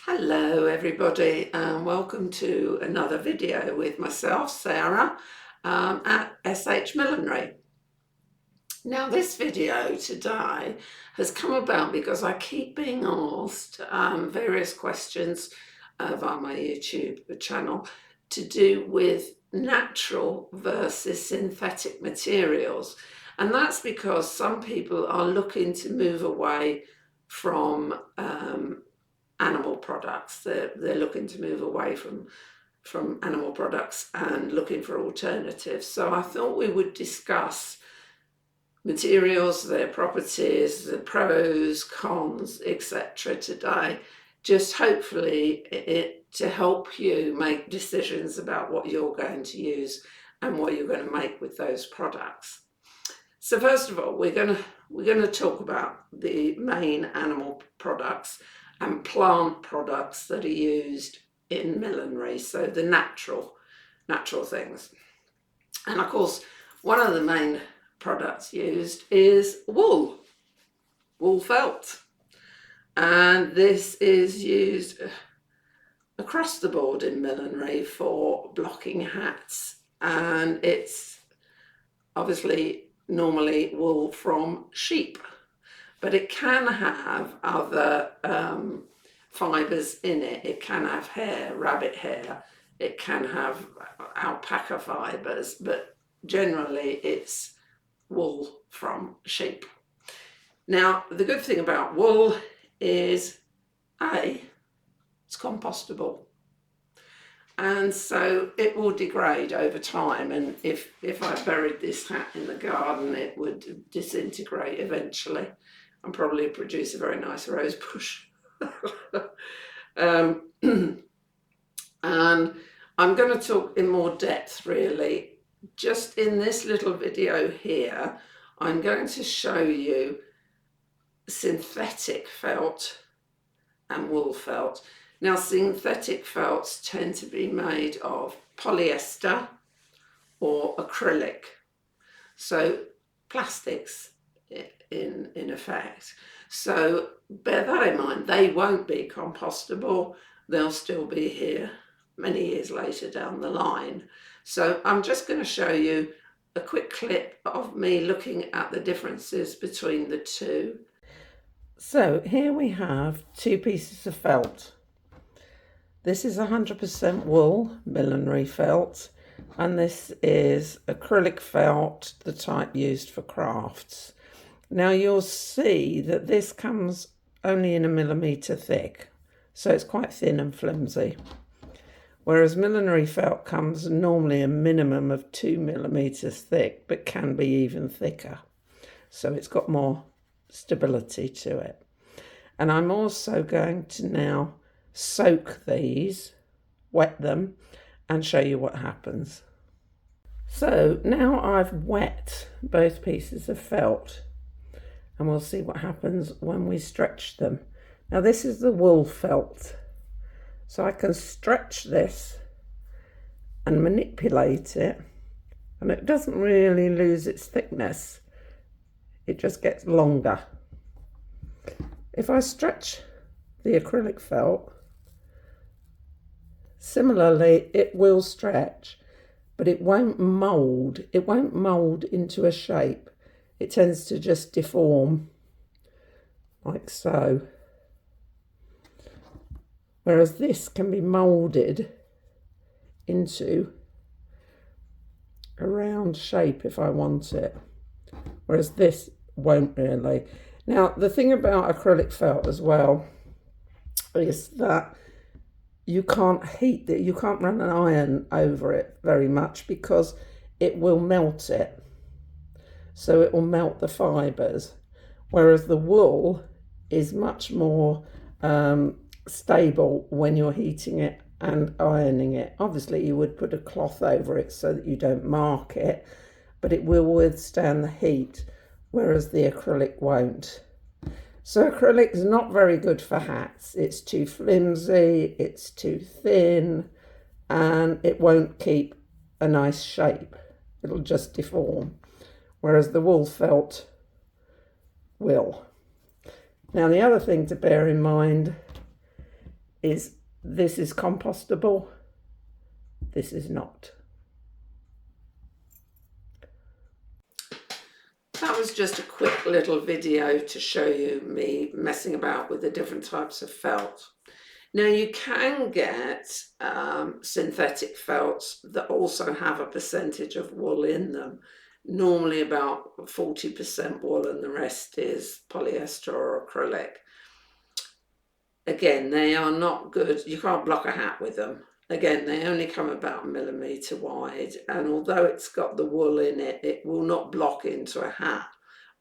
Hello everybody and welcome to another video with myself, Sarah, at SH Millinery. Now this video today has come about because I keep being asked various questions via my YouTube channel to do with natural versus synthetic materials. And that's because some people are looking to move away from animal products. They're looking to move away from animal products and looking for alternatives. So I thought we would discuss materials, their properties, the pros, cons, etc. today, just hopefully to help you make decisions about what you're going to use and what you're going to make with those products. So first of all, we're going to talk about the main animal products and plant products that are used in millinery, so the natural things. And of course, one of the main products used is wool felt, and this is used across the board in millinery for blocking hats, and it's obviously normally wool from sheep, but it can have other fibres in it. It can have hair, rabbit hair, it can have alpaca fibres, but generally it's wool from sheep. Now, the good thing about wool is it's compostable, and so it will degrade over time, and if I buried this hat in the garden, it would disintegrate eventually and probably produce a very nice rose bush. And I'm going to talk in more depth really. Just in this little video here, I'm going to show you synthetic felt and wool felt. Now, synthetic felts tend to be made of polyester or acrylic, so plastics in effect. So bear that in mind. They won't be compostable. They'll still be here many years later down the line. So I'm just going to show you a quick clip of me looking at the differences between the two. So here we have two pieces of felt. This is 100% wool millinery felt, and this is acrylic felt, the type used for crafts. Now you'll see that this comes only in a millimetre thick, so it's quite thin and flimsy. Whereas millinery felt comes normally a minimum of 2 millimetres thick, but can be even thicker. So it's got more stability to it. And I'm also going to now soak these, wet them, and show you what happens. So now I've wet both pieces of felt, and we'll see what happens when we stretch them. Now this is the wool felt, so I can stretch this and manipulate it, and it doesn't really lose its thickness, it just gets longer. If I stretch the acrylic felt, similarly it will stretch, but it won't mould. It won't mould into a shape. It tends to just deform, like so. Whereas this can be moulded into a round shape if I want it. Whereas this won't really. Now, the thing about acrylic felt as well is that you can't heat it, you can't run an iron over it very much because it will melt it. So it will melt the fibres. Whereas the wool is much more stable when you're heating it and ironing it. Obviously, you would put a cloth over it so that you don't mark it, but it will withstand the heat, whereas the acrylic won't. So acrylic is not very good for hats. It's too flimsy, it's too thin, and it won't keep a nice shape. It'll just deform, whereas the wool felt will. Now the other thing to bear in mind is this is compostable, this is not. That was just a quick little video to show you me messing about with the different types of felt. Now you can get synthetic felts that also have a percentage of wool in them, normally about 40% wool and the rest is polyester or acrylic. Again, they are not good, you can't block a hat with them. Again, they only come about a millimetre wide, and although it's got the wool in it, it will not block into a hat.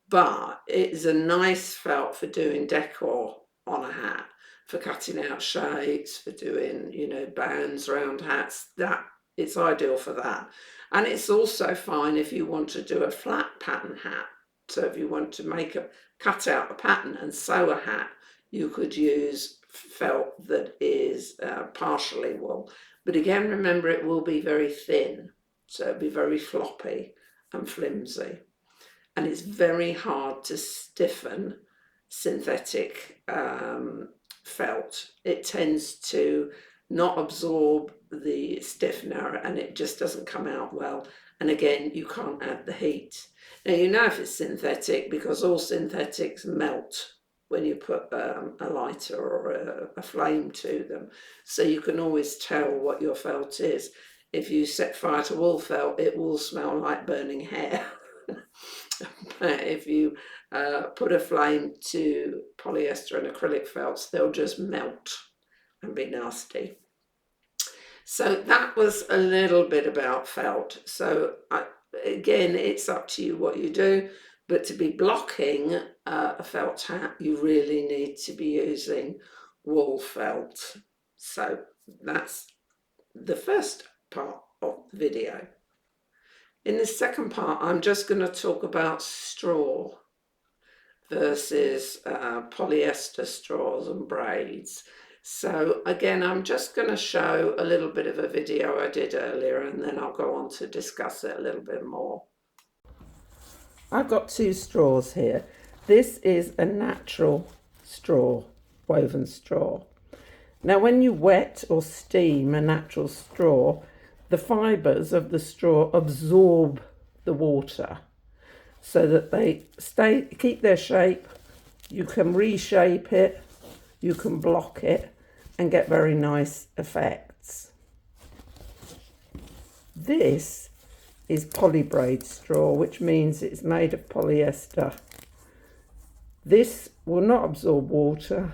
But it's a nice felt for doing decor on a hat, for cutting out shapes, for doing, you know, bands around hats. That it's ideal for that. And it's also fine if you want to do a flat pattern hat. So if you want to cut out a pattern and sew a hat, you could use felt that is partially wool. But again, remember it will be very thin, so it'll be very floppy and flimsy. And it's very hard to stiffen synthetic felt. It tends to not absorb the stiffener and it just doesn't come out well. And again, you can't add the heat. Now you know if it's synthetic because all synthetics melt when you put a lighter or a flame to them. So you can always tell what your felt is. If you set fire to wool felt, it will smell like burning hair. But if you put a flame to polyester and acrylic felts, they'll just melt and be nasty. So that was a little bit about felt. So again, it's up to you what you do, but to be blocking a felt hat, you really need to be using wool felt. So that's the first part of the video. In the second part, I'm just going to talk about straw versus polyester straws and braids. So again, I'm just going to show a little bit of a video I did earlier and then I'll go on to discuss it a little bit more. I've got two straws here. This is a natural straw, woven straw. Now when you wet or steam a natural straw, the fibres of the straw absorb the water so that they keep their shape. You can reshape it, you can block it and get very nice effects. This is polybraid straw, which means it's made of polyester. This will not absorb water.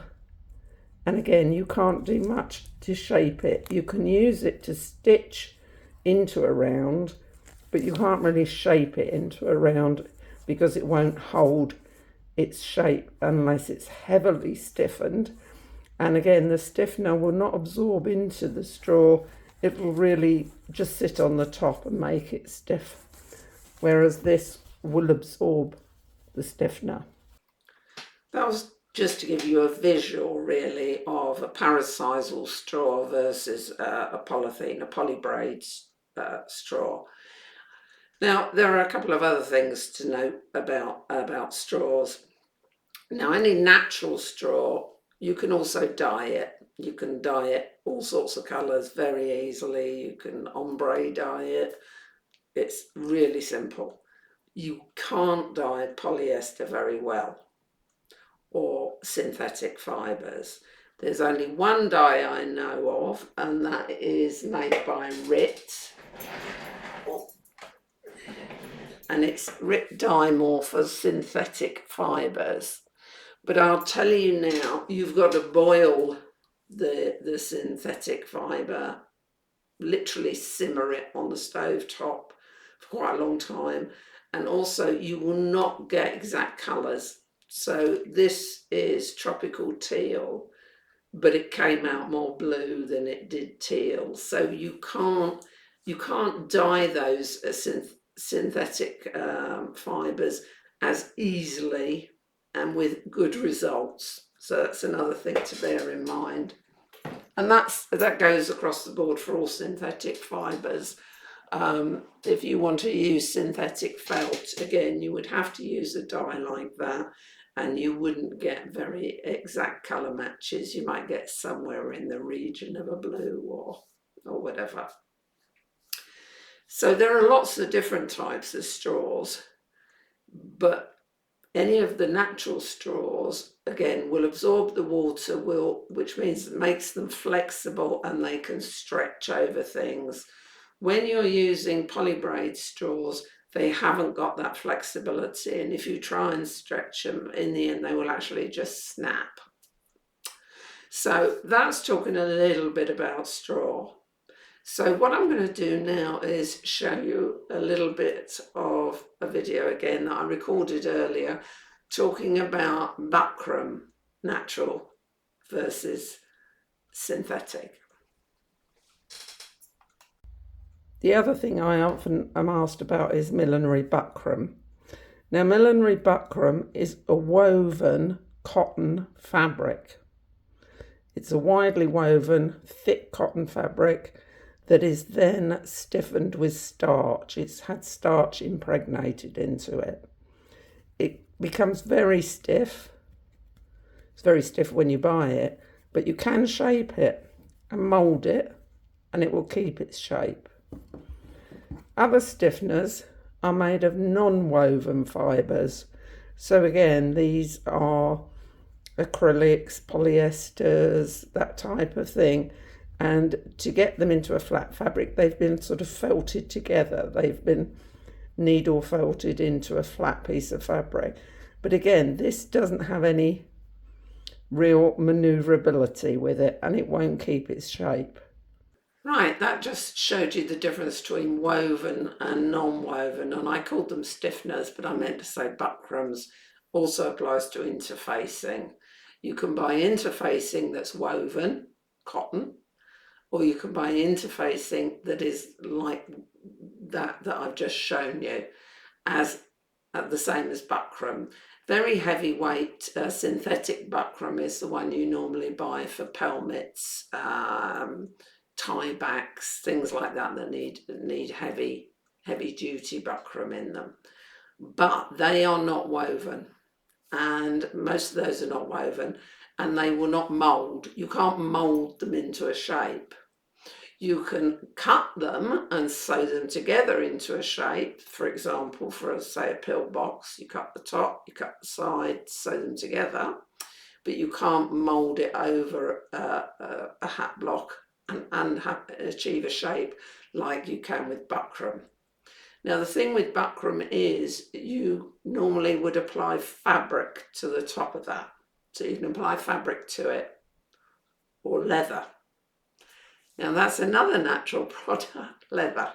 And again, you can't do much to shape it. You can use it to stitch into a round, but you can't really shape it into a round because it won't hold its shape unless it's heavily stiffened. And again, the stiffener will not absorb into the straw. It will really just sit on the top and make it stiff, whereas this will absorb the stiffener. That was just to give you a visual really of a parasisal straw versus a polythene, a polybraid straw. Now there are a couple of other things to note about straws. Now any natural straw, you can also dye it. You can dye it all sorts of colours very easily. You can ombre dye it. It's really simple. You can't dye polyester very well or synthetic fibres. There's only one dye I know of, and that is made by RIT. And it's RIT dye more for synthetic fibres. But I'll tell you now, you've got to boil the synthetic fibre, literally simmer it on the stove top for quite a long time. And also you will not get exact colours. So this is tropical teal, but it came out more blue than it did teal. So you can't dye those synthetic fibres as easily and with good results. So that's another thing to bear in mind. And that goes across the board for all synthetic fibres. If you want to use synthetic felt, again, you would have to use a dye like that, and you wouldn't get very exact colour matches. You might get somewhere in the region of a blue or whatever. So there are lots of different types of straws, but any of the natural straws, again, will absorb the water, which means it makes them flexible and they can stretch over things. When you're using polybraid straws, they haven't got that flexibility, and if you try and stretch them, in the end they will actually just snap. So that's talking a little bit about straw. So what I'm going to do now is show you a little bit of a video again that I recorded earlier, talking about Buckram, natural versus synthetic. The other thing I often am asked about is millinery Buckram. Now, millinery Buckram is a woven cotton fabric. It's a widely woven, thick cotton fabric that is then stiffened with starch. It's had starch impregnated into it. It becomes very stiff. It's very stiff when you buy it, but you can shape it and mould it, and it will keep its shape. Other stiffeners are made of non-woven fibres. So again, these are acrylics, polyesters, that type of thing. And to get them into a flat fabric, they've been sort of felted together. They've been needle felted into a flat piece of fabric. But again, this doesn't have any real manoeuvrability with it, and it won't keep its shape. Right, that just showed you the difference between woven and non-woven, and I called them stiffeners, but I meant to say Buckrams. Also applies to interfacing. You can buy interfacing that's woven, cotton, or you can buy interfacing that is like that I've just shown you, as the same as Buckram. Very heavyweight synthetic Buckram is the one you normally buy for pelmets, tie backs, things like that need heavy duty Buckram in them. But they are not woven, and most of those are not woven, and they will not mould. You can't mould them into a shape. You can cut them and sew them together into a shape. For example, for say a pill box, you cut the top, you cut the sides, sew them together, but you can't mould it over a hat block and achieve a shape like you can with Buckram. Now the thing with Buckram is you normally would apply fabric to the top of that. So you can apply fabric to it, or leather. Now that's another natural product, leather.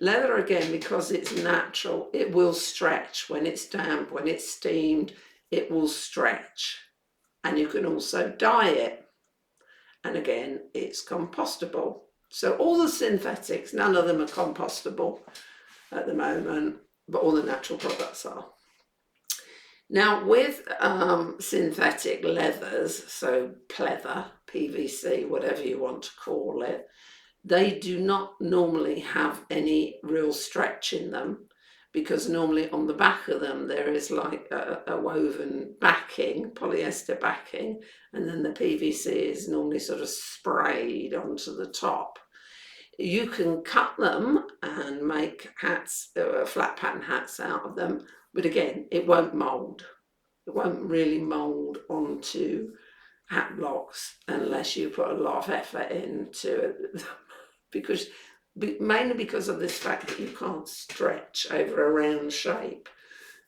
Leather, again, because it's natural, it will stretch. When it's damp, when it's steamed, it will stretch. And you can also dye it. And again, it's compostable. So all the synthetics, none of them are compostable at the moment, but all the natural products are. Now with synthetic leathers, so pleather, PVC, whatever you want to call it, they do not normally have any real stretch in them, because normally on the back of them there is like a woven backing, polyester backing, and then the PVC is normally sort of sprayed onto the top. You can cut them and make hats, flat pattern hats out of them, but again, it won't mould. It won't really mould onto hat blocks unless you put a lot of effort into it, mainly because of this fact that you can't stretch over a round shape.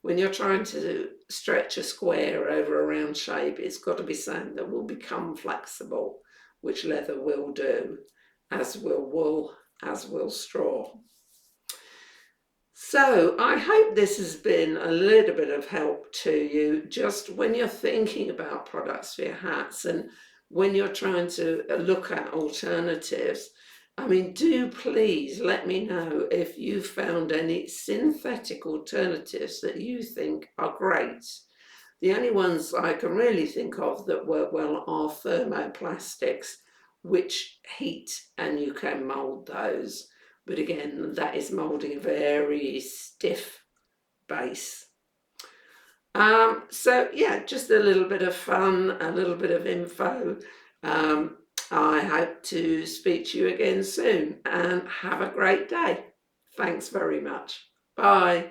When you're trying to stretch a square over a round shape, it's got to be something that will become flexible, which leather will do, as will wool, as will straw. So I hope this has been a little bit of help to you, just when you're thinking about products for your hats and when you're trying to look at alternatives. I mean, do please let me know if you found any synthetic alternatives that you think are great. The only ones I can really think of that work well are thermoplastics, which heat and you can mould those. but again, that is moulding a very stiff base. So yeah, just a little bit of fun, a little bit of info. I hope to speak to you again soon, and have a great day. Thanks very much. Bye.